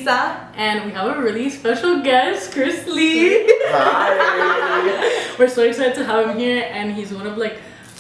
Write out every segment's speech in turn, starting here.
Lisa. And we have a really special guest, Chris Lee. Hi. We're so excited to have him here, and he's one of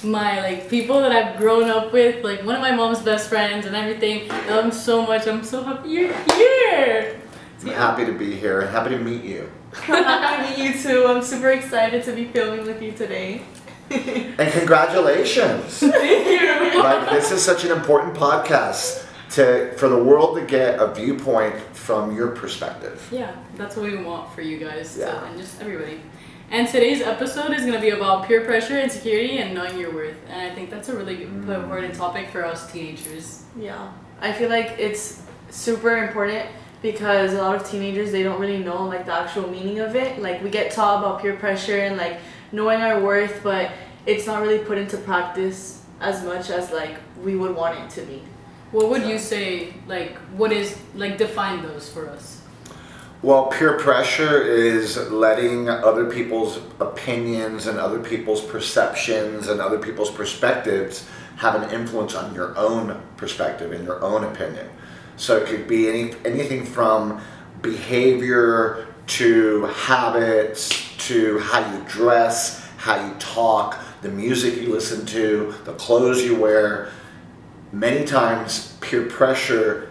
my people that I've grown up with, like one of my mom's best friends and everything. I love him so much. I'm so happy you're here. I'm happy to be here and happy to meet you. I'm happy to meet you too. I'm super excited to be filming with you today. And congratulations. Thank you. Like, this is such an important podcast for the world to get a viewpoint from your perspective. Yeah, that's what we want for you guys and just everybody. And today's episode is going to be about peer pressure, insecurity, and knowing your worth. And I think that's a really important topic for us teenagers. Yeah, I feel like it's super important because a lot of teenagers, they don't really know like the actual meaning of it. Like, we get taught about peer pressure and like knowing our worth, but it's not really put into practice as much as like we would want it to be. What would you say, what is, define those for us? Well, peer pressure is letting other people's opinions and other people's perceptions and other people's perspectives have an influence on your own perspective and your own opinion. So it could be anything from behavior to habits to how you dress, how you talk, the music you listen to, the clothes you wear. Many times peer pressure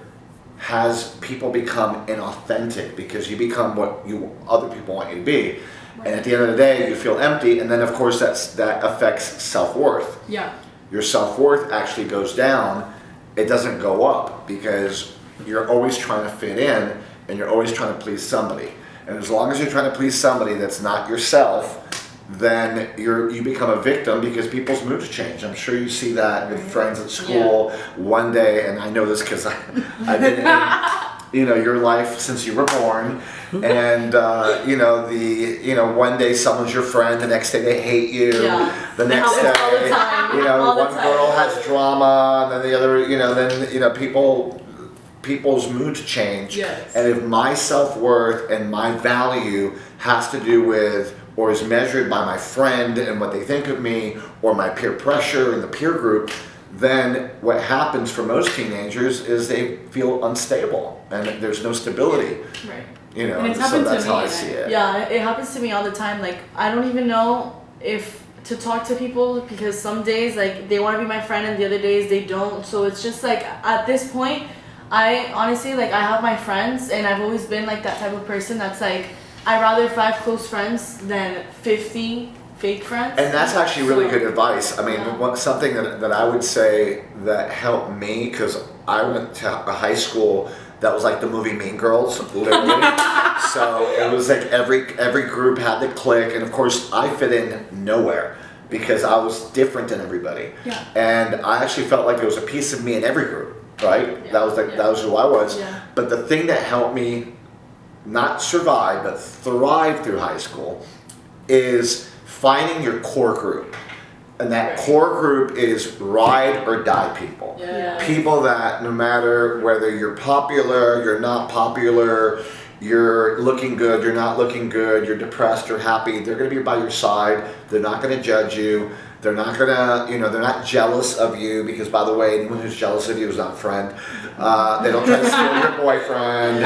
has people become inauthentic because you become what other people want you to be. And at the end of the day, you feel empty, and then of course that affects self-worth. Yeah. Your self-worth actually goes down. It doesn't go up because you're always trying to fit in and you're always trying to please somebody. And as long as you're trying to please somebody that's not yourself, then you become a victim because people's moods change. I'm sure you see that with friends at school one day, and I know this because I've been in your life since you were born, and one day someone's your friend, the next day they hate you, the next day one girl has drama, and then the other people's moods change. Yes. And if my self-worth and my value has to do with or is measured by my friend and what they think of me or my peer pressure in the peer group, then what happens for most teenagers is they feel unstable and there's no stability. Right. And so that's how I see it. Yeah, it happens to me all the time. Like, I don't even know if to talk to people because some days like they want to be my friend and the other days they don't. So it's just like at this point, I honestly I have my friends and I've always been like that type of person that's like, I'd rather 5 close friends than 50 fake friends. And that's actually really good advice. I mean, something that I would say that helped me, because I went to a high school that was like the movie Mean Girls, literally. So it was like every group had to click, and of course I fit in nowhere because I was different than everybody. Yeah. And I actually felt like there was a piece of me in every group, right? Yeah. That was who I was. Yeah. But the thing that helped me not survive, but thrive through high school is finding your core group. And that core group is ride or die people. Yeah. People that no matter whether you're popular, you're not popular, you're looking good, you're not looking good, you're depressed or happy, they're going to be by your side. They're not going to judge you. They're not gonna, they're not jealous of you because, by the way, anyone who's jealous of you is not a friend. They don't try to steal your boyfriend.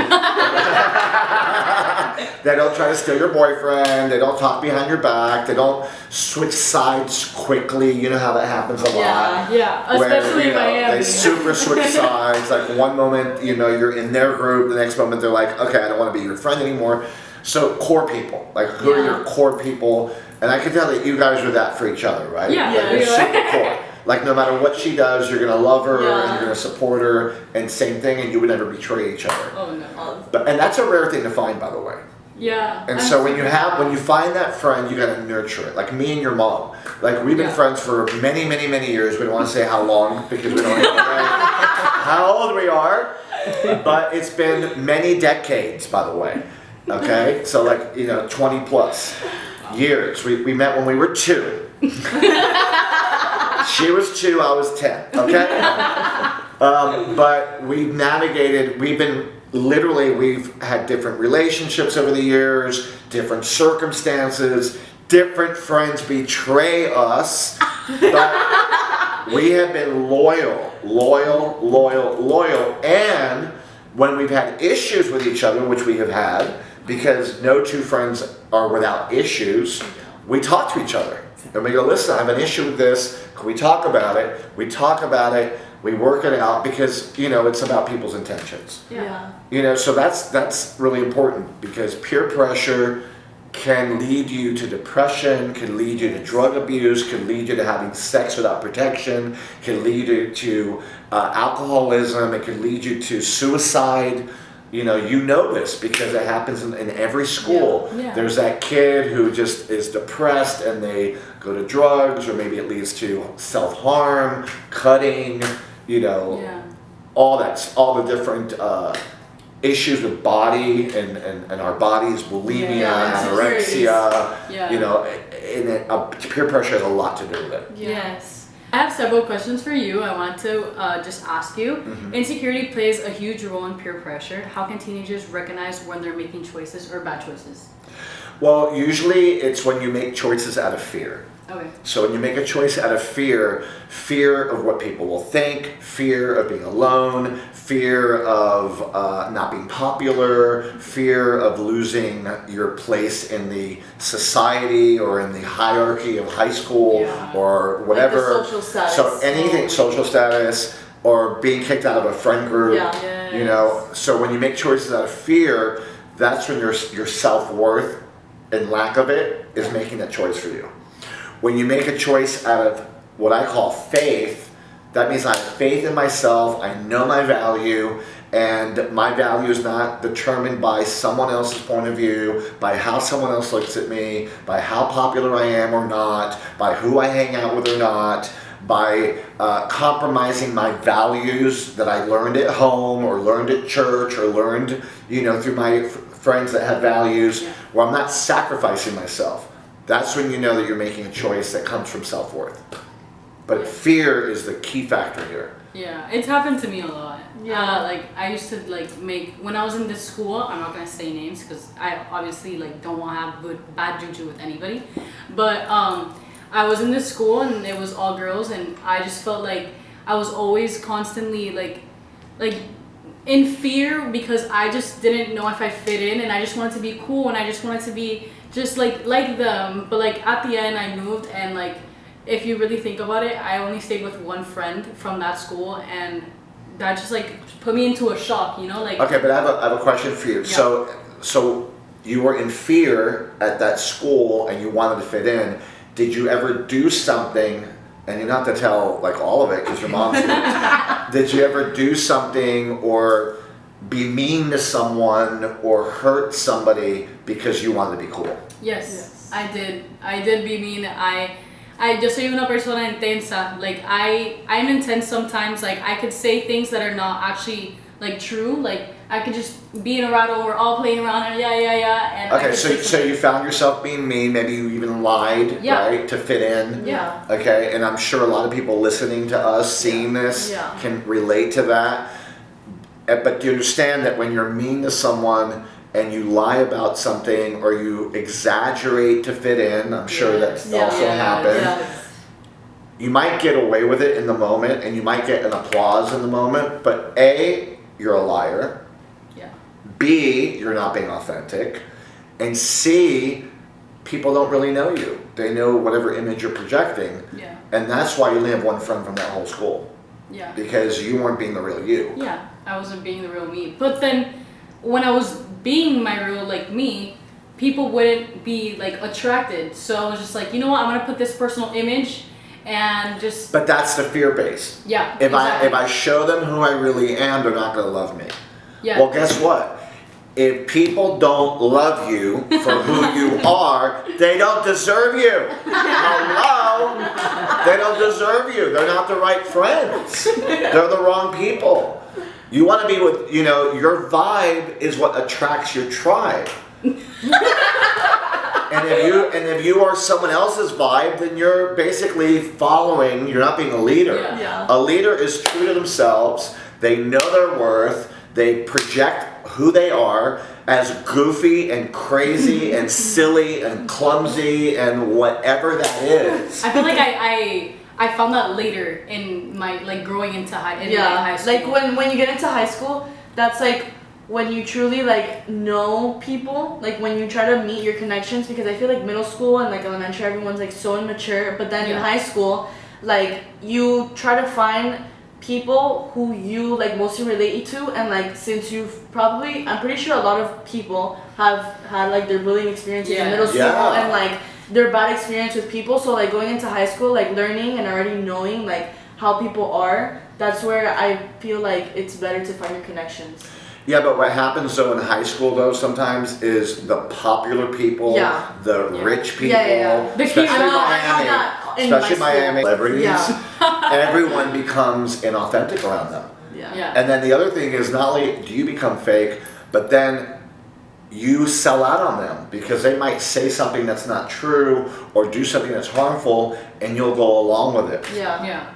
They don't try to steal your boyfriend. They don't talk behind your back. They don't switch sides quickly. You know how that happens a lot. Yeah, especially in Miami. They super switch sides. Like one moment, you're in their group. The next moment, they're like, okay, I don't want to be your friend anymore. So core people, like who are your core people? And I can tell that you guys are that for each other, right? Yeah. Like, you're super core. Like no matter what she does, you're gonna love her and you're gonna support her, and same thing, and you would never betray each other. Oh no. And that's a rare thing to find, by the way. Yeah. And so when you find that friend, you gotta nurture it. Like me and your mom. Like we've been friends for many, many, many years. We don't want to say how long because we don't know how old we are. But it's been many decades, by the way. Okay? So 20 plus years. We met when we were 2. She was 2, I was 10. Okay? But we've navigated, we've had different relationships over the years, different circumstances, different friends betray us, but we have been loyal, and When we've had issues with each other, which we have had, because no two friends are without issues, we talk to each other. And we go, listen, I have an issue with this. Can we talk about it? We talk about it. We work it out because, it's about people's intentions. Yeah. So that's really important because peer pressure can lead you to depression, can lead you to drug abuse, can lead you to having sex without protection, can lead you to alcoholism, it can lead you to suicide. You know this because it happens in every school. Yeah. There's that kid who just is depressed and they go to drugs, or maybe it leads to self-harm, cutting, all the different issues with body and our bodies, bulimia, anorexia, and peer pressure has a lot to do with it. Yes. I have several questions for you. I want to just ask you. Mm-hmm. Insecurity plays a huge role in peer pressure. How can teenagers recognize when they're making choices or bad choices? Well, usually it's when you make choices out of fear. Okay. So when you make a choice out of fear of what people will think, fear of being alone, fear of not being popular, fear of losing your place in the society or in the hierarchy of high school or whatever. Like the social status. So anything, social status, or being kicked out of a friend group. So when you make choices out of fear, that's when your self-worth and lack of it is making that choice for you. When you make a choice out of what I call faith, that means I have faith in myself, I know my value, and my value is not determined by someone else's point of view, by how someone else looks at me, by how popular I am or not, by who I hang out with or not, by compromising my values that I learned at home or learned at church or learned, through my friends that have values, where I'm not sacrificing myself. That's when you know that you're making a choice that comes from self-worth. But fear is the key factor here. Yeah, it's happened to me a lot. Yeah. I used to make, when I was in this school, I'm not going to say names because I obviously don't want to have bad juju with anybody. But I was in this school and it was all girls, and I just felt like I was always constantly like in fear because I just didn't know if I fit in, and I just wanted to be cool and I just wanted to be just like them. But at the end I moved, and if you really think about it, I only stayed with one friend from that school, and that just put me into a shock, Okay, but I have a question for you. Yeah. So you were in fear at that school and you wanted to fit in. Did you ever do something, and you don't have to tell all of it because your mom's did you ever do something or be mean to someone or hurt somebody because you wanted to be cool? Yes. I did be mean. Yo soy una persona intensa. I'm intense sometimes. I could say things that are not actually true. I could just be in a rattle. We're all playing around and and okay, so you found yourself being mean. Maybe you even lied, right, to fit in. Yeah. Okay, and I'm sure a lot of people listening to us, seeing this, can relate to that. But do you understand that when you're mean to someone and you lie about something or you exaggerate to fit in, I'm sure that's also happened. Yes. You might get away with it in the moment and you might get an applause in the moment, but A, you're a liar. Yeah. B, you're not being authentic. And C, people don't really know you. They know whatever image you're projecting. Yeah. And that's why you only have one friend from that whole school. Yeah. Because you weren't being the real you. Yeah, I wasn't being the real me. But then when I was being my real me, people wouldn't be attracted. So I was just you know what, I'm gonna put this personal image and just. But that's the fear base. Yeah. If I show them who I really am, they're not gonna love me. Yeah. Well, guess what? If people don't love you for who you are, they don't deserve you. Hello? They don't deserve you. They're not the right friends. They're the wrong people. You want to be with, your vibe is what attracts your tribe. And if you are someone else's vibe, then you're basically following, you're not being a leader. Yeah. A leader is true to themselves. They know their worth. They project who they are as goofy and crazy and silly and clumsy and whatever that is. I feel like I found that later in my growing into high school. When you get into high school, that's like when you truly like know people, like when you try to meet your connections, because I feel like middle school and like elementary everyone's like so immature, but then in high school like you try to find people who you like mostly relate to, and like since you've probably, I'm pretty sure a lot of people have had like their bullying experiences in middle school and like their bad experience with people, so like going into high school like learning and already knowing like how people are, that's where I feel like it's better to find your connections. Yeah, but what happens though in high school though sometimes is the popular people, the rich people, especially Miami, celebrities, everyone becomes inauthentic around them. And then the other thing is not only do you become fake, but then you sell out on them because they might say something that's not true or do something that's harmful, and you'll go along with it.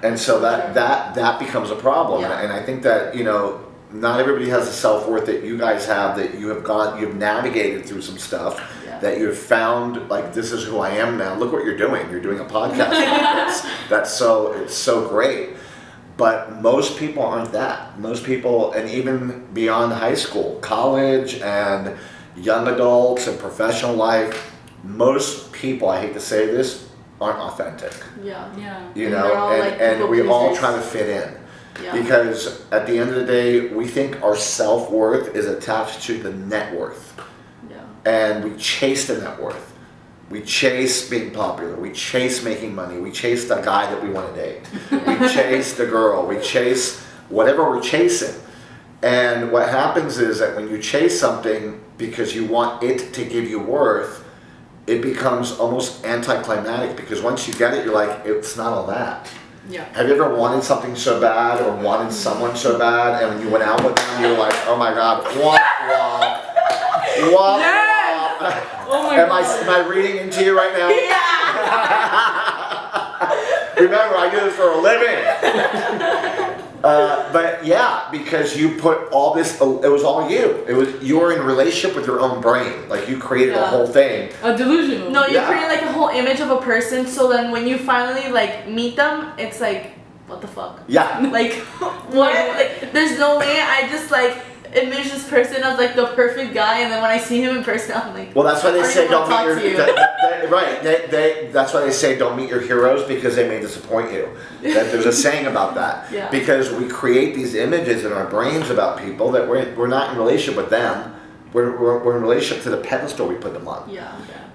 And so that becomes a problem. And I think that, you know, not everybody has the self-worth that you guys have, that you've navigated through some stuff, that you've found, like, this is who I am now. Look what you're doing. You're doing a podcast like this. It's so great. But most people aren't that. Most people, and even beyond high school, college and young adults and professional life, most people, I hate to say this, aren't authentic. You know, and we all try to fit in. Because at the end of the day, we think our self-worth is attached to the net worth. And we chase the net worth. We chase being popular. We chase making money. We chase the guy that we want to date. We chase the girl. We chase whatever we're chasing. And what happens is that when you chase something because you want it to give you worth, it becomes almost anticlimactic, because once you get it, you're like, it's not all that. Have you ever wanted something so bad or wanted someone so bad, and when you went out with them, you're like, oh my God, what? Oh my God. Am I reading into you right now? Remember, I do this for a living. But yeah, because you put all this, it was all you. You were in a relationship with your own brain. Like, you created a whole thing. A delusional. No, you create like a whole image of a person, so then when you finally like meet them, it's like, what the fuck? Like, what? Like, there's no way. I just like image this person as like the perfect guy, and then when I see him in person, I'm like, well, that's why they say don't meet your right. That's why they say don't meet your heroes, because they may disappoint you. That there's a saying about that. Because we create these images in our brains about people that we're not in relationship with them. We're in relationship to the pedestal we put them on.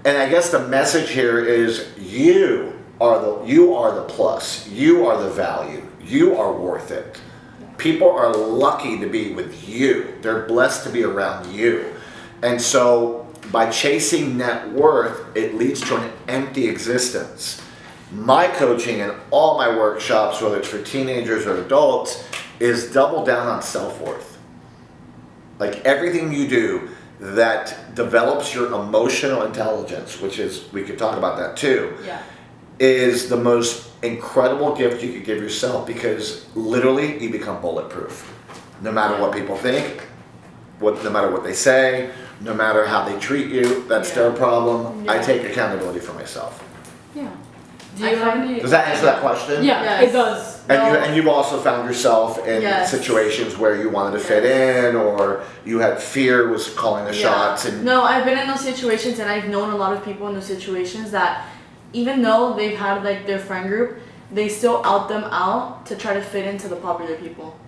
And I guess the message here is you are the plus. You are the value. You are worth it. People are lucky to be with you. They're blessed to be around you. And so by chasing net worth, it leads to an empty existence. My coaching and all my workshops, whether it's for teenagers or adults, is double down on self-worth. Like, everything you do that develops your emotional intelligence, which is, we could talk about that too, is the most incredible gift you could give yourself, because literally you become bulletproof. No matter what people think, no matter what they say, no matter how they treat you, that's their problem. I take accountability for myself. Do you have any? Does that answer that question? It does. And you've also found yourself in situations where you wanted to fit in, or you had fear was calling the shots. And no, I've been in those situations, and I've known a lot of people in those situations that even though they've had like their friend group, they still out them out to try to fit into the popular people.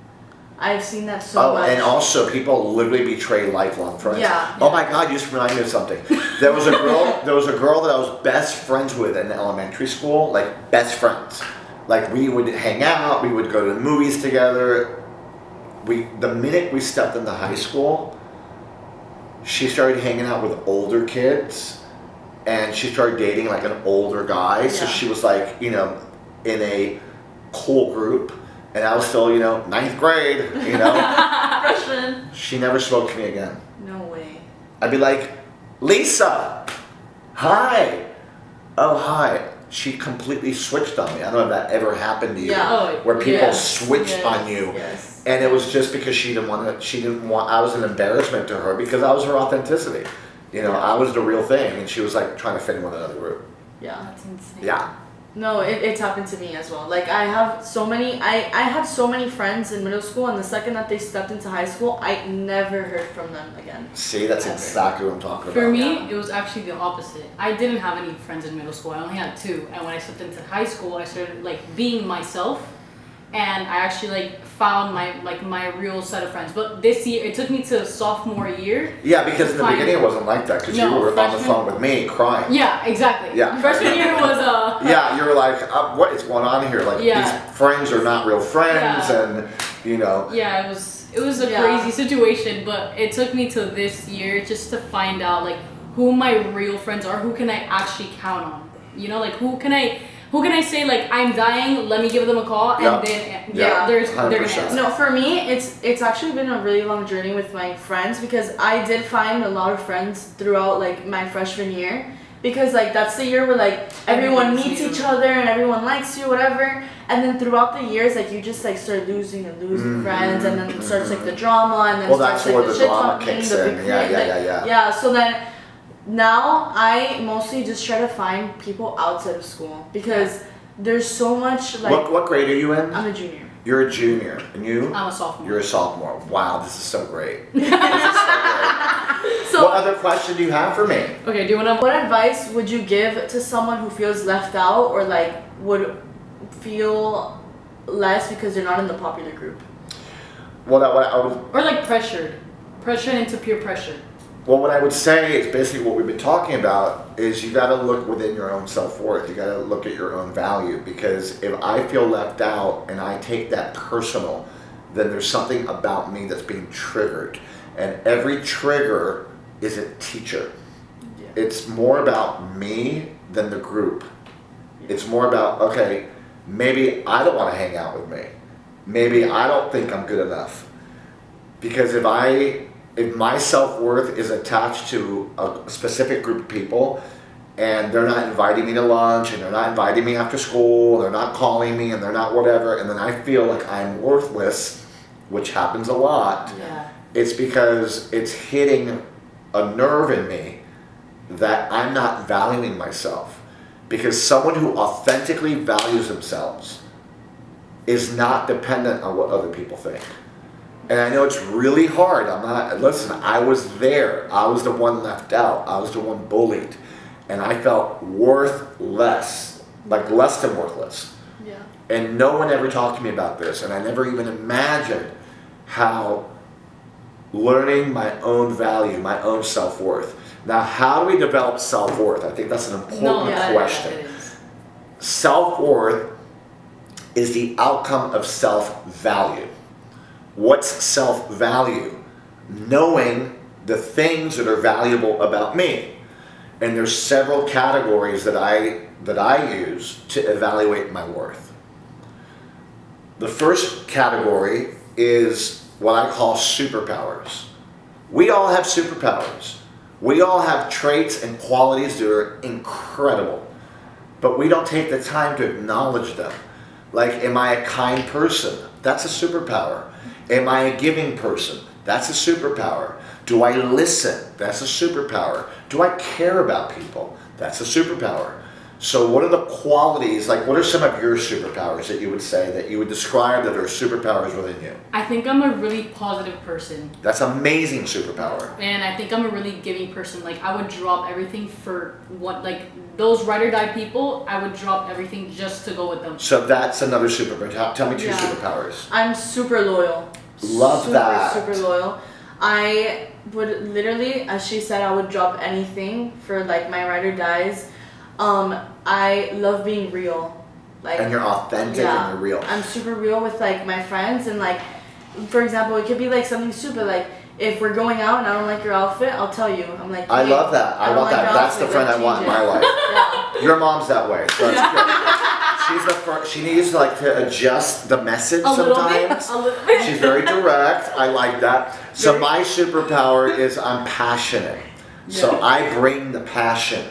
I've seen that so much. And also people literally betray lifelong friends. Oh my God, you just reminded me of something. There was a girl that I was best friends with in elementary school, like best friends. Like, we would hang out, we would go to the movies together. The minute we stepped into high school, she started hanging out with older kids. And she started dating like an older guy, so she was like, you know, in a cool group, and I was still, you know, 9th grade, you know. Freshman. She never spoke to me again. No way. I'd be like, Lisa, hi. Oh, hi. She completely switched on me. I don't know if that ever happened to you, where people switched on you. And it was just because she didn't want, I was an embarrassment to her because I was her authenticity. You know, I was the real thing, and she was like trying to fit in with another group. That's insane. No, it's happened to me as well. Like I have so many, I had so many friends in middle school, and the second that they stepped into high school, I never heard from them again. See, that's Ever. exactly what I'm talking about. For me, it was actually the opposite. I didn't have any friends in middle school. I only had 2. And when I stepped into high school, I started like being myself, and I actually like found my real set of friends. But this year, it took me to sophomore year. Yeah, because in the Fine. beginning it wasn't like that, because No, you were on the freshman- phone with me crying. Yeah, exactly. Yeah. Freshman year was Yeah, you were like, what is going on here? Like, Yeah. these friends are not real friends, Yeah. and, you know. Yeah, it was a Yeah. crazy situation, but it took me to this year just to find out like who my real friends are, who can I actually count on. You know, like who can I say like I'm dying, let me give them a call, and Yeah. then Yeah, they're gonna 100%. answer. No, for me, it's actually been a really long journey with my friends, because I did find a lot of friends throughout like my freshman year, because like that's the year where like everyone Everyone's meets new. each other and everyone likes you, whatever. And then throughout the years, like you just like start losing friends, and then it starts like the drama, and then Well, starts that's like where the the shit drama talking, kicks the in. big Yeah, like, yeah. yeah. So then now I mostly just try to find people outside of school, because there's so much like What grade are you in? I'm a junior. You're a junior, and you? I'm a sophomore. You're a sophomore. Wow, this is so great. This is so great. So What other question do you have for me? Okay, do you wanna? what advice would you give to someone who feels left out, or like would feel less because they're not in the popular group? What I would Or like pressured into peer pressure. Well, what I would say is basically what we've been talking about is you got to look within your own self-worth. You got to look at your own value, because if I feel left out and I take that personal, then there's something about me that's being triggered. And every trigger is a teacher. Yeah. It's more about me than the group. It's more about, okay, maybe I don't want to hang out with me. Maybe I don't think I'm good enough. Because if my self-worth is attached to a specific group of people, and they're not inviting me to lunch, and they're not inviting me after school, they're not calling me, and they're not whatever, and then I feel like I'm worthless, which happens a lot, Yeah. it's because it's hitting a nerve in me that I'm not valuing myself. Because someone who authentically values themselves is not dependent on what other people think. And I know it's really hard. Listen, I was there. I was the one left out. I was the one bullied. And I felt worthless, like less than worthless. Yeah. And no one ever talked to me about this. And I never even imagined how learning my own value, my own self-worth. Now, how do we develop self-worth? I think that's an important question. It is. Self-worth is the outcome of self-value. What's self-value? Knowing the things that are valuable about me. And there's several categories that I use to evaluate my worth. The first category is what I call superpowers. We all have superpowers. We all have traits and qualities that are incredible, but we don't take the time to acknowledge them. Like, am I a kind person? That's a superpower. Am I a giving person? That's a superpower. Do I listen? That's a superpower. Do I care about people? That's a superpower. So what are the qualities, like what are some of your superpowers that you would say, that you would describe that are superpowers within you? I think I'm a really positive person. That's amazing superpower. And I think I'm a really giving person. Like I would drop everything for what, like those ride or die people, I would drop everything just to go with them. So that's another superpower. Tell me two Yeah. superpowers. I'm super loyal. Love that. Super loyal. I would literally, as she said, I would drop anything for like my ride or dies. I love being real. Like, And you're authentic and you're real. I'm super real with like my friends, and like, for example, it could be like something stupid, like if we're going out and I don't like your outfit, I'll tell you. I'm like, I hey, love that. I don't love like that. your That's the outfit, friend like, I want in change my it. life. Yeah. Your mom's that way. So that's good. She's the first. She needs like to adjust the message A little bit. sometimes. A little bit. She's very direct. I like that. So my superpower is I'm passionate. So Yeah. I bring the passion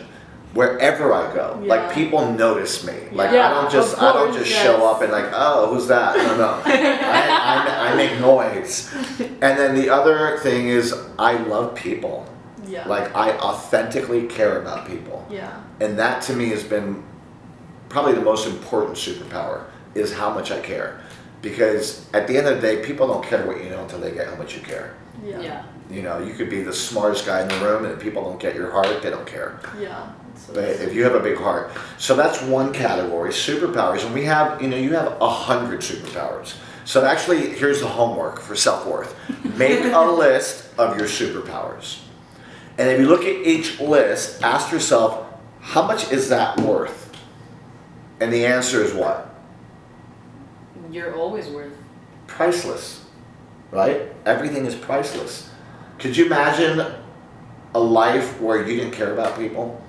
wherever I go. Yeah. Like people notice me. Like Yeah, I don't just of course, show yes. up and like, oh, who's that? No. I make noise. And then the other thing is I love people. Yeah. Like I authentically care about people. Yeah. And that to me has been probably the most important superpower is how much I care. Because at the end of the day, people don't care what you know until they get how much you care. Yeah. You know, you could be the smartest guy in the room, and if people don't get your heart, they don't care. Yeah. But if you have a big heart. So that's one category, superpowers. And we have, you have 100 superpowers. So actually, here's the homework for self-worth. Make a list of your superpowers. And if you look at each list, ask yourself, how much is that worth? And the answer is what? You're always worth. Priceless, right? Everything is priceless. Could you imagine a life where you didn't care about people?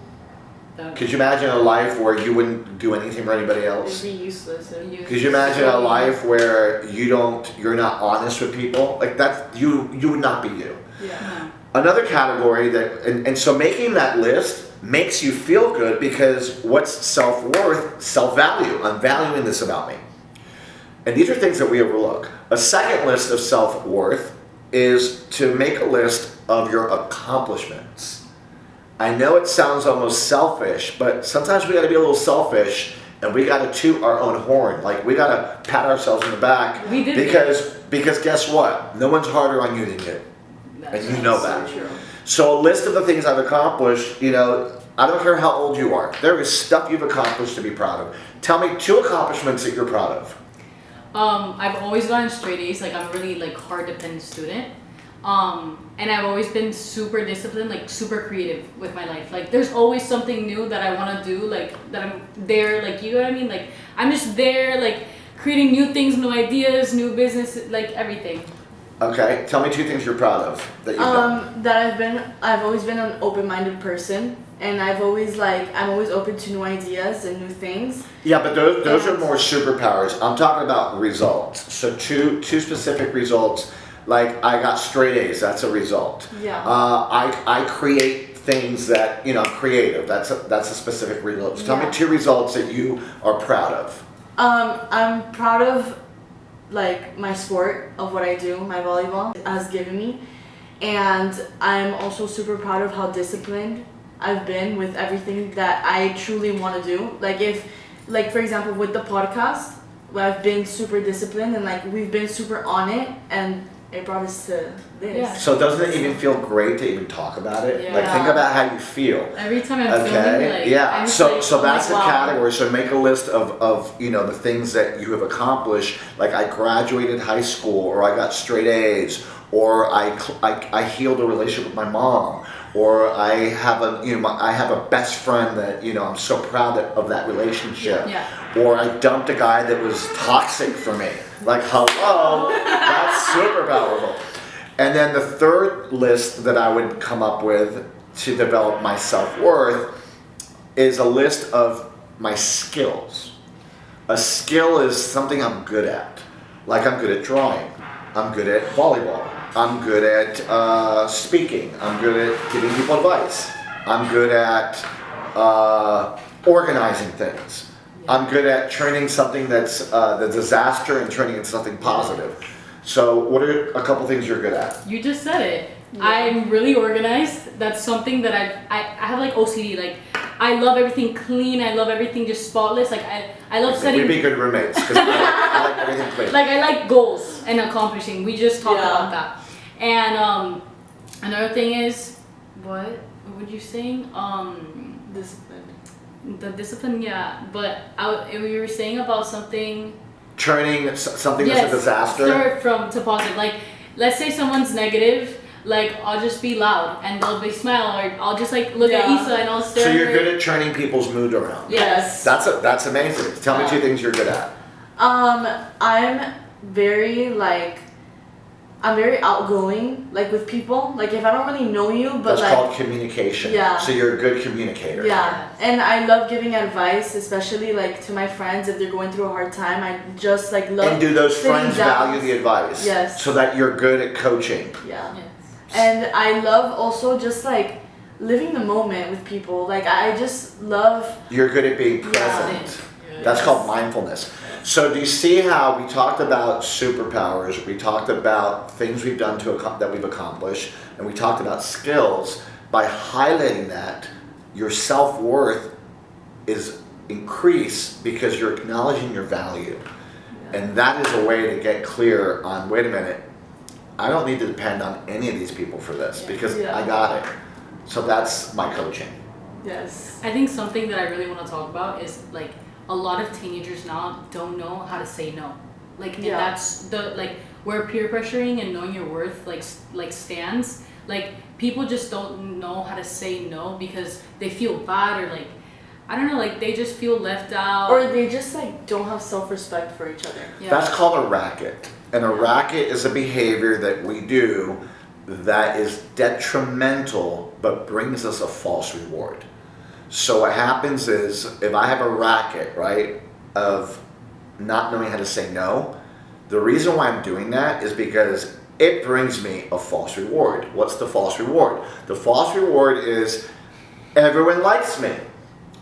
Could you imagine a life where you wouldn't do anything for anybody else? It'd be useless. Could you imagine a life where you're not honest with people? Like that, you would not be you. Yeah. Another category and so making that list makes you feel good because what's self-worth? Self-value. I'm valuing this about me. And these are things that we overlook. A second list of self-worth is to make a list of your accomplishments. I know it sounds almost selfish, but sometimes we got to be a little selfish and we got to toot our own horn. Like we got to pat ourselves on the back. We did because guess what? No one's harder on you than you. And you know that. So true. So a list of the things I've accomplished, I don't care how old you are. There is stuff you've accomplished to be proud of. Tell me 2 accomplishments that you're proud of. I've always gotten straight A's. Like I'm really like hard dependent student. And I've always been super disciplined, like super creative with my life. Like there's always something new that I want to do, like that I'm there, like you know what I mean? Like I'm just there, like creating new things, new ideas, new business, like everything. Okay, tell me 2 things you're proud of that you've done. I've always been an open-minded person, and I'm always open to new ideas and new things. Yeah, but those are more superpowers. I'm talking about results. So two specific results. Like I got straight A's. That's a result. Yeah. I create things that I'm creative. That's a specific result. So tell me 2 results that you are proud of. I'm proud of like my sport, of what I do, my volleyball has given me, and I'm also super proud of how disciplined I've been with everything that I truly want to do. Like for example with the podcast, where I've been super disciplined and like we've been super on it, and it brought us to this. Yeah. So doesn't it even feel great to even talk about it? Yeah. Like think about how you feel. Every time I'm filming, like yeah. I'm just So like, so oh that's my the God. category. So make a list of the things that you have accomplished. Like I graduated high school, or I got straight A's, or I healed a relationship with my mom, or I have a best friend that I'm so proud of that relationship. Yeah. Or I dumped a guy that was toxic for me. Like hello, that's super powerful. And then the third list that I would come up with to develop my self-worth is a list of my skills. A skill is something I'm good at. Like I'm good at drawing. I'm good at volleyball. I'm good at speaking. I'm good at giving people advice. I'm good at organizing things. I'm good at turning something that's the disaster and turning it into something positive. So what are a couple things you're good at? You just said it. Yeah. I'm really organized. That's something that I have like OCD. Like I love everything clean. I love everything just spotless. Like I love setting. We'd be good roommates because I like everything clean. Like I like goals and accomplishing. We just talked Yeah. about that. And another thing is, what were you saying? Disciplined. The discipline, yeah. But we were saying about something. Turning something that's a disaster. Start from to positive. Like, let's say someone's negative. Like, I'll just be loud and they'll be smile, or I'll just like look at Yeah. Issa and I'll stare. So at you're her. good at turning people's mood around. Yes. That's amazing. Tell me 2 things you're good at. I'm very outgoing, like with people. Like if I don't really know you, but That's like called communication. Yeah. So you're a good communicator. yeah, and I love giving advice, especially like to my friends if they're going through a hard time. I just like love. And do those sitting friends down. value the advice? Yes. So that you're good at coaching. Yeah. Yes. And I love also just like living the moment with people. Like I just love. You're good at being Yeah. present. Yeah. That's called mindfulness. So do you see how we talked about superpowers, we talked about things we've done that we've accomplished, and we talked about skills. By highlighting that, your self-worth is increase because you're acknowledging your value. And that is a way to get clear on, wait a minute, I don't need to depend on any of these people for this because I got it. So that's my coaching. Yes. I think something that I really want to talk about is like a lot of teenagers now don't know how to say no. Like and that's the like where peer pressuring and knowing your worth like stands. Like people just don't know how to say no because they feel bad or like I don't know, like they just feel left out. Or they just like don't have self-respect for each other. Yeah. That's called a racket. And a racket is a behavior that we do that is detrimental but brings us a false reward. So what happens is if I have a racket, right, of not knowing how to say no, the reason why I'm doing that is because it brings me a false reward. What's the false reward? The false reward is everyone likes me.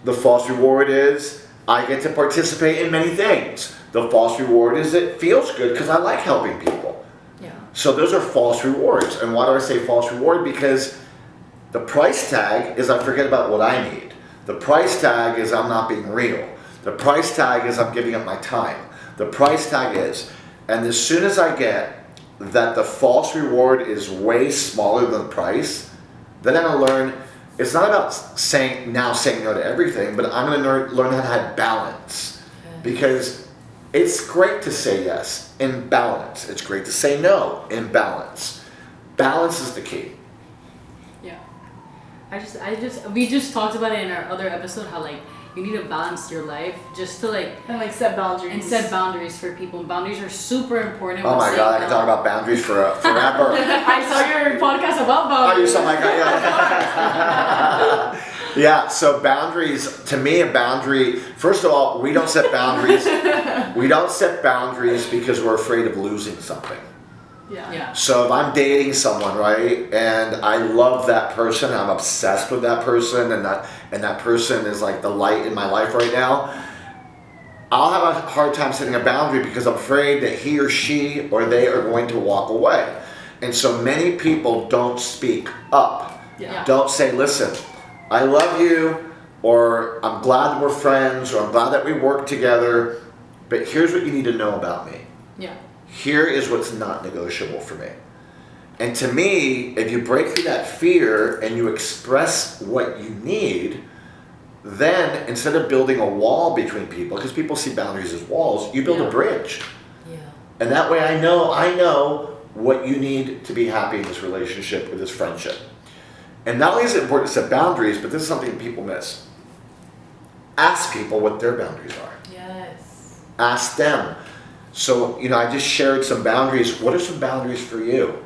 The false reward is I get to participate in many things. The false reward is it feels good because I like helping people. Yeah. So those are false rewards. And why do I say false reward? Because the price tag is I forget about what I need. The price tag is I'm not being real. The price tag is I'm giving up my time. The price tag is, and as soon as I get that the false reward is way smaller than the price, then I'm going to learn it's not about saying no to everything, but I'm going to learn how to have balance. Because it's great to say yes in balance. It's great to say no in balance. Balance is the key. Yeah. We just talked about it in our other episode how like you need to balance your life just to like and like set boundaries. And set boundaries for people. Boundaries are super important. Oh my God, I can talk about boundaries forever. I saw your podcast about boundaries. Oh, you saw my yeah, so boundaries, to me a boundary, first of all, we don't set boundaries. We don't set boundaries because we're afraid of losing something. Yeah. So if I'm dating someone, right, and I love that person, I'm obsessed with that person, and that person is like the light in my life right now, I'll have a hard time setting a boundary because I'm afraid that he or she or they are going to walk away. And so many people don't speak up. Yeah. Don't say, listen, I love you, or I'm glad that we're friends, or I'm glad that we work together, but here's what you need to know about me. Yeah. Here is what's not negotiable for me. And to me, if you break through that fear and you express what you need, then instead of building a wall between people, because people see boundaries as walls, you build a bridge. Yeah. And that way I know what you need to be happy in this relationship or this friendship. And not only is it important to set boundaries, but this is something people miss. Ask people what their boundaries are. Yes. Ask them. So, I just shared some boundaries. What are some boundaries for you?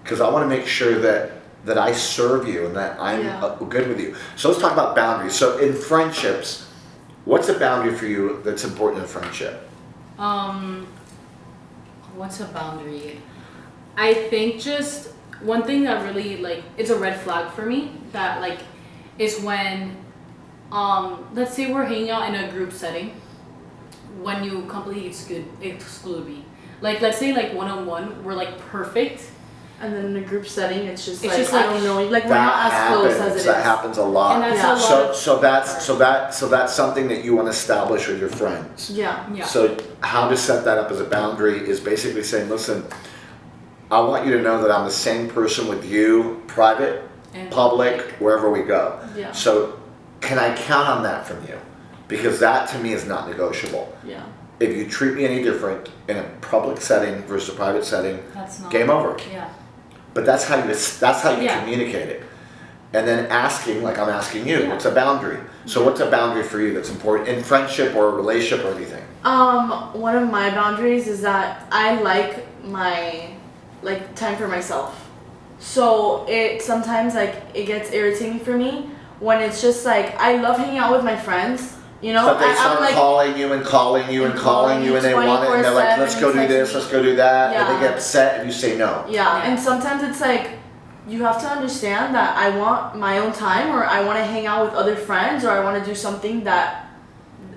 Because I want to make sure that I serve you and that I'm good with you. So let's talk about boundaries. So in friendships, what's a boundary for you that's important in a friendship? What's a boundary? I think just one thing that really it's a red flag for me that is when let's say we're hanging out in a group setting when you completely exclude me. Let's say one-on-one we're perfect. And then in a group setting, it's just I don't know, we're not as close as it is. That happens a lot. And that's So that's something that you want to establish with your friends. Yeah. So how to set that up as a boundary is basically saying, listen, I want you to know that I'm the same person with you, private, and public, wherever we go. Yeah. So can I count on that from you? Because that to me is not negotiable. Yeah. If you treat me any different in a public setting versus a private setting, that's not game over. Yeah. But that's how you communicate it. And then asking, like I'm asking you, what's a boundary? So what's a boundary for you that's important in friendship or a relationship or anything? One of my boundaries is that I like my time for myself. So it sometimes it gets irritating for me when it's just I love hanging out with my friends. But they start calling you and they want it and they're like, let's go do this, let's go do that, and they get upset and you say no. Yeah, and sometimes it's you have to understand that I want my own time, or I want to hang out with other friends, or I want to do something that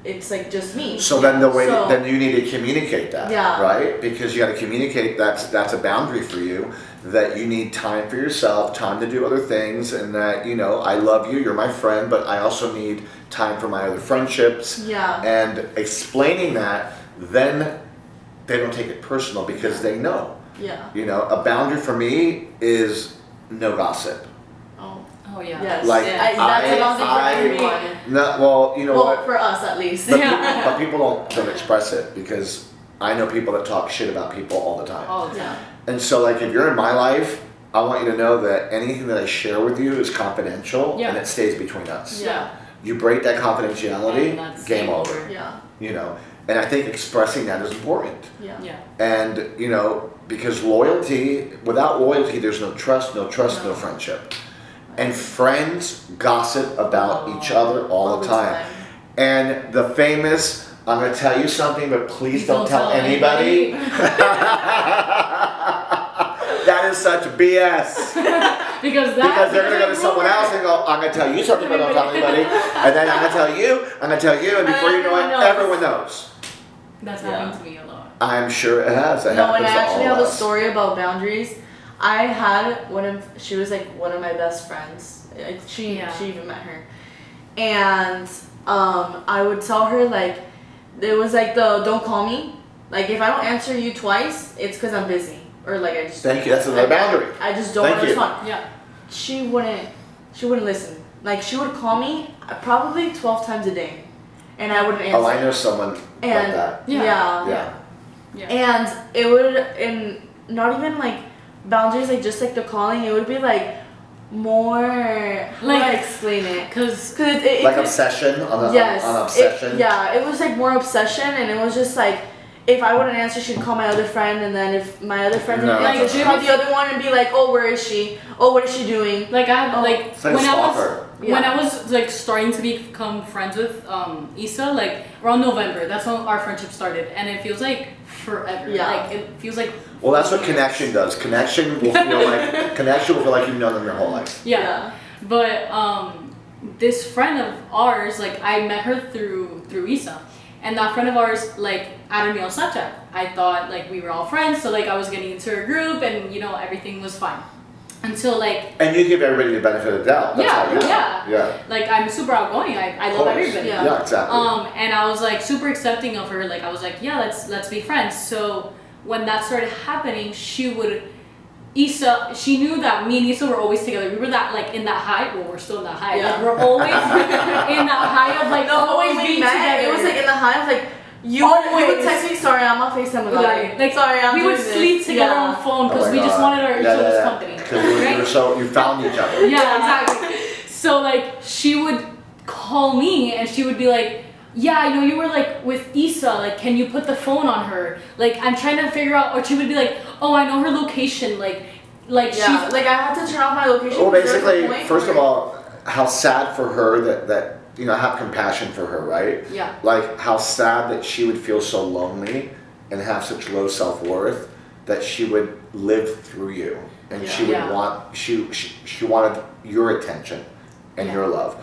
it's like just me. So then So- then you need to communicate that, Yeah. right? Because you got to communicate that's a boundary for you, that you need time for yourself, time to do other things, and that, you know, I love you, you're my friend, but I also need time for my other friendships. Yeah. And explaining that, then they don't take it personal because they know. Yeah. You know, a boundary for me is no gossip. Oh. Oh yeah. Yes. Like, that's a boundary for everyone. No, well, you know Well, what? for us at least. But, Yeah. but people don't express it, because I know people that talk shit about people all the time. All the Yeah. time. And so, like, if you're in my life, I want you to know that anything that I share with you is confidential, Yeah. and it stays between us. Yeah. You break that confidentiality, And that's game over. Yeah. You know, and I think expressing that is important. Yeah. Yeah. And, you know, because loyalty, without loyalty, there's no trust, no No. friendship. And friends gossip about Oh. each other all the time. And the famous, I'm going to tell you something, but please don't tell anybody. That is such BS. Because Because they're going to go to someone else and go, I'm going to tell you something, but don't tell anybody. And then I'm going to tell you, and before you know it, Everyone knows. everyone knows. That's Yeah. happened to me a lot. I'm sure it has. It No, and happens I to actually all have of a us. story about boundaries. I had she was like one of my best friends. She even met her. And I would tell her, like, it was like the don't call me. Like, if I don't answer you twice, it's because I'm busy. Or like I just Thank you. That's another boundary. I just don't Thank want to you. respond. Yeah. She wouldn't listen. Like, she would call me probably 12 times a day. And I wouldn't answer. Oh, I know someone like And that. yeah. Yeah. Yeah. And it would, and not even like boundaries, like just like the calling, it would be like more, how do I Like- explain it? Cause Cause it Like could- obsession on yes, obsession. it was like more obsession, and it was just like, if I wouldn't answer, she'd call my other friend, and then if my other friend didn't No, answer, that's she'd not call the other one and be like, oh, where is she? Oh, what is she doing? like I had Oh. like It's like a when I was stalker. when Yeah. I was like starting to become friends with Issa, like around November, that's when our friendship started, and it feels like forever. Yeah. Like it feels like. Well, that's what 4 years. connection does. Connection will feel like you've known them your whole life. Yeah. But this friend of ours, like I met her through Issa, and that friend of ours like added me on Snapchat. I thought like we were all friends, so like I was getting into her group, and you know everything was fine until like And you give everybody the benefit of the doubt. That's Yeah, how you do it. yeah. Yeah. like I'm super outgoing. I Of love course. everybody. Yeah. Yeah, exactly. And I was like super accepting of her. Like I was like, yeah, let's be friends. So when that started happening, Issa, she knew that me and Issa were always together. We were that like in that high. Well, we're still in that high. Yeah. Like we're always in that high of like No, always when we being met, together. it was like in the high of like, you would Always. text me, sorry, I'm on FaceTime with Like, like, sorry, I'm we doing would this. sleep together Yeah. on the phone Oh because my we just God. wanted our each other's company. Because you Right? were so you found each other. Yeah, exactly. So like she would call me and she would be like, yeah, I know you were like with Issa, like can you put the phone on her? Like I'm trying to figure out, or she would be like, oh, I know her location, like Yeah, she's like I had to turn off my location. Well, because there was a basically, point first of where- all, how sad for her that you know, I have compassion for her, right? Yeah. Like how sad that she would feel so lonely and have such low self-worth that she would live through you, and she would Yeah. want she wanted your attention and Yeah. your love.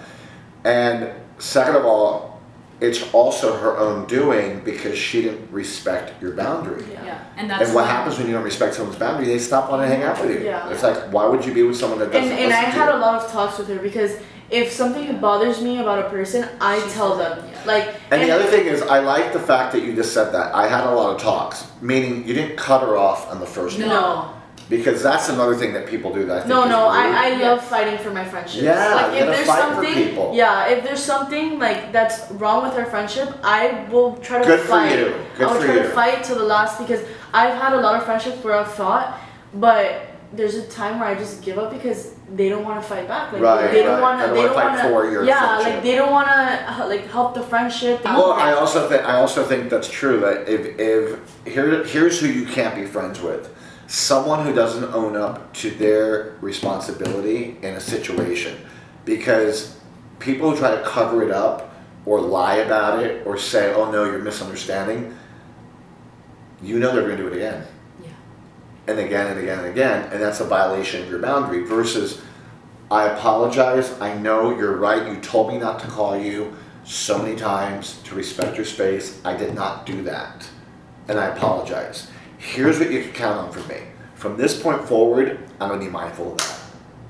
And second of all, it's also her own doing because she didn't respect your boundary. yeah, and that's And what when- happens when you don't respect someone's boundary? They stop wanting to hang out with you. Yeah. It's like, why would you be with someone that doesn't And I listen to had you? a lot of talks with her because if something bothers me about a person, I She tell says them. it, yeah. Like, And the other thing is, I like the fact that you just said that. I had a lot of talks, meaning you didn't cut her off on the first one. No. Because that's another thing that people do that I think No, is no, rude. I Yeah. love fighting for my friendships. Yeah, like you if gotta there's fight for something, people. yeah, if there's something like that's wrong with our friendship, I will try to Good for fight. you. Good I will for try you. to fight to the last because I've had a lot of friendships where I've fought, but there's a time where I just give up because they don't want to fight back. Like Right, they don't right. want They to. don't wanna fight for your Yeah, friendship. like they don't want to like help the friendship. Well, I also think that's true. That if here's who you can't be friends with, someone who doesn't own up to their responsibility in a situation, because people who try to cover it up or lie about it or say, "Oh no, you're misunderstanding," you know they're going to do it again. Yeah. And again and again and again, and that's a violation of your boundary. Versus, I apologize. I know you're right. You told me not to call you, so many times to respect your space. I did not do that. And I apologize. Here's what you can count on from me. From this point forward, I'm gonna be mindful of that.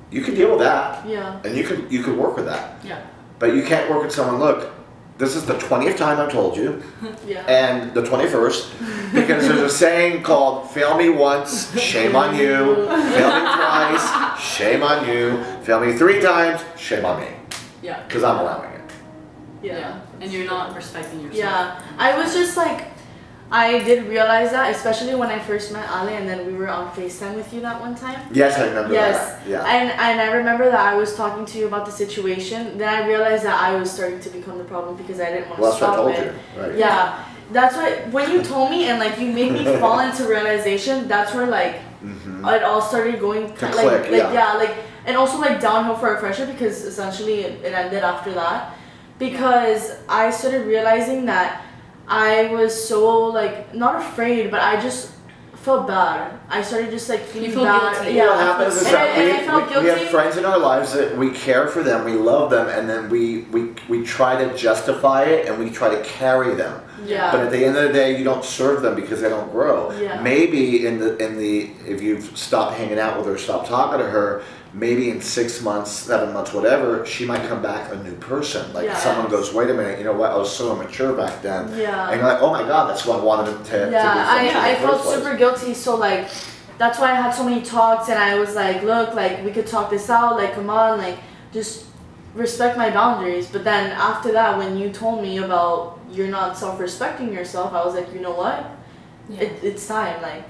You can deal with that. Yeah. And you can work with that. Yeah. But you can't work with someone, look, this is the 20th time I've told you. Yeah. And the 21st. Because there's a saying called, fail me once, shame on you. Fail me twice, shame on you. Fail me 3 times, shame on me. Yeah. Because I'm allowing it. Yeah. And you're not respecting yourself. Yeah. I was just like, I did realize that, especially when I first met Ale, and then we were on FaceTime with you that one time. Yes, I remember Yes. that. Yeah. And I remember that I was talking to you about the situation. Then I realized that I was starting to become the problem because I didn't want Well, to that's what I stop told it. you. Right. Yeah. That's why when you told me and like you made me fall into realization, that's where like it all started going To like click, yeah. like and also like downhill for our friendship because essentially it ended after that. Because I started realizing that I was so like not afraid, but I just felt bad. I started just like feeling feel bad. guilty. Yeah, What happens is and that I felt we have guilty. friends in our lives that we care for them, we love them, and then we try to justify it and we try to carry them. Yeah. But at the end of the day, you don't serve them because they don't grow. Yeah. Maybe in the if you've stopped hanging out with her, stopped talking to her, maybe in 6 months, 7 months, whatever, she might come back a new person. Like Yeah. someone goes, wait a minute, you know what? I was so immature back then. Yeah. And you're like, oh my God, that's what I wanted to be friends I in the felt first place. super guilty, so like that's why I had so many talks and I was like, look, like we could talk this out, like come on, like just respect my boundaries. But then after that, when you told me about you're not self-respecting yourself, I was like, you know what? Yeah. It's time, like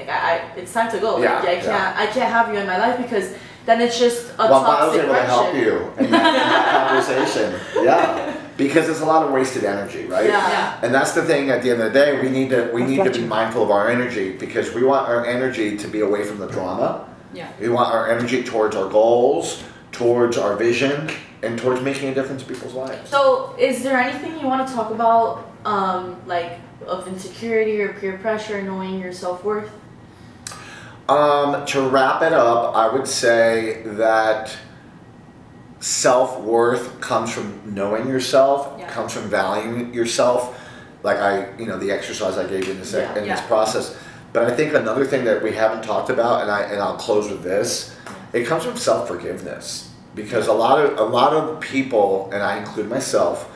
I it's time to go. Yeah, Like, I can't have you in my life because then it's just a Well, I was toxic able to help friendship. you in that conversation. Yeah, because there's a lot of wasted energy, right? Yeah. Yeah. And that's the thing. At the end of the day, we need to be mindful of our energy because we want our energy to be away from the drama. Yeah. We want our energy towards our goals, towards our vision, and towards making a difference in people's lives. So, is there anything you want to talk about, like of insecurity or peer pressure, knowing your self-worth? To wrap it up, I would say that self-worth comes from knowing yourself, Yeah. comes from valuing yourself. Like the exercise I gave you in this Yeah. process. But I think another thing that we haven't talked about, and I'll close with this, it comes from self-forgiveness. Because a lot of people, and I include myself,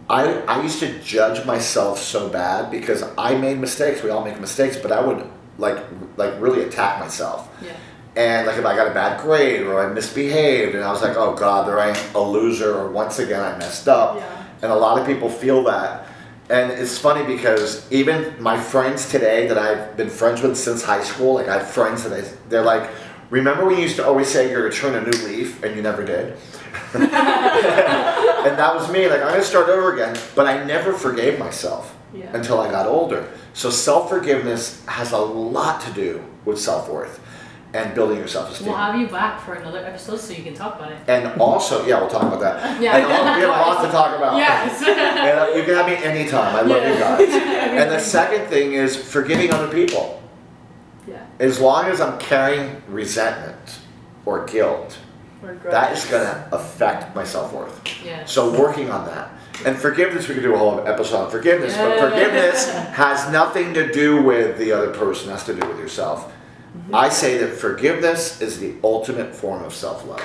I used to judge myself so bad because I made mistakes. We all make mistakes, but I would like really attack myself. Yeah. And like if I got a bad grade or I misbehaved, and I was like, oh God, there I am, a loser, or once again I messed up. Yeah. And a lot of people feel that. And it's funny because even my friends today that I've been friends with since high school, like I have friends that they're like, remember when you used to always say you're gonna turn a new leaf and you never did? And that was me, like I'm gonna start over again, but I never forgave myself until I got older. So self-forgiveness has a lot to do with self-worth and building your self-esteem. We'll have you back for another episode so you can talk about it. And also, yeah, we'll talk about that. Yeah. And we have a lot to talk about. Yes. And you can have me anytime. I love you guys. And the second thing is forgiving other people. Yeah. As long as I'm carrying resentment or guilt, Or that is grudges. going to affect my self-worth. Yeah. So working on that. And forgiveness, we could do a whole episode on forgiveness, but Yeah. forgiveness has nothing to do with the other person, it has to do with yourself. I say that forgiveness is the ultimate form of self-love.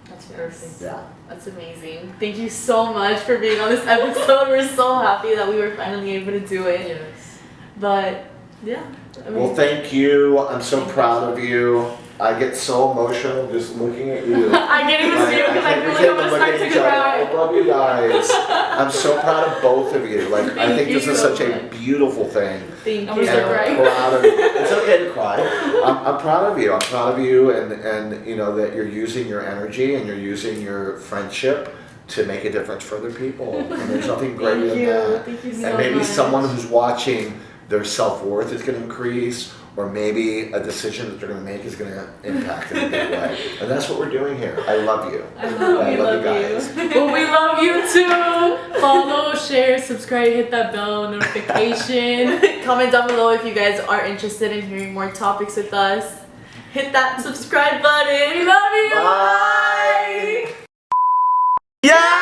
That's perfect. Yeah. That's amazing. Thank you so much for being on this episode. We're so happy that we were finally able to do it. Yes. But yeah. I mean, Well, thank you. I'm so proud of you. I get so emotional just looking at you. I can't even see you because I feel like I'm gonna start to I cry. love you guys. I'm so proud of both of you. Like I Thank think this you is so such a much. beautiful thing. Thank I'm you. gonna And start I'm crying. proud of you. It's okay to cry. I'm proud of you. I'm proud of you, and you know that you're using your energy and you're using your friendship to make a difference for other people. And there's nothing greater than that. Thank you so And maybe much. someone who's watching, their self-worth is going to increase, or maybe a decision that they're going to make is going to impact in a big way. And that's what we're doing here. I love you. I love We love guys. you. Well, we love you too. Follow, share, subscribe, hit that bell notification. Comment down below if you guys are interested in hearing more topics with us. Hit that subscribe button. We love you. Bye. Yeah!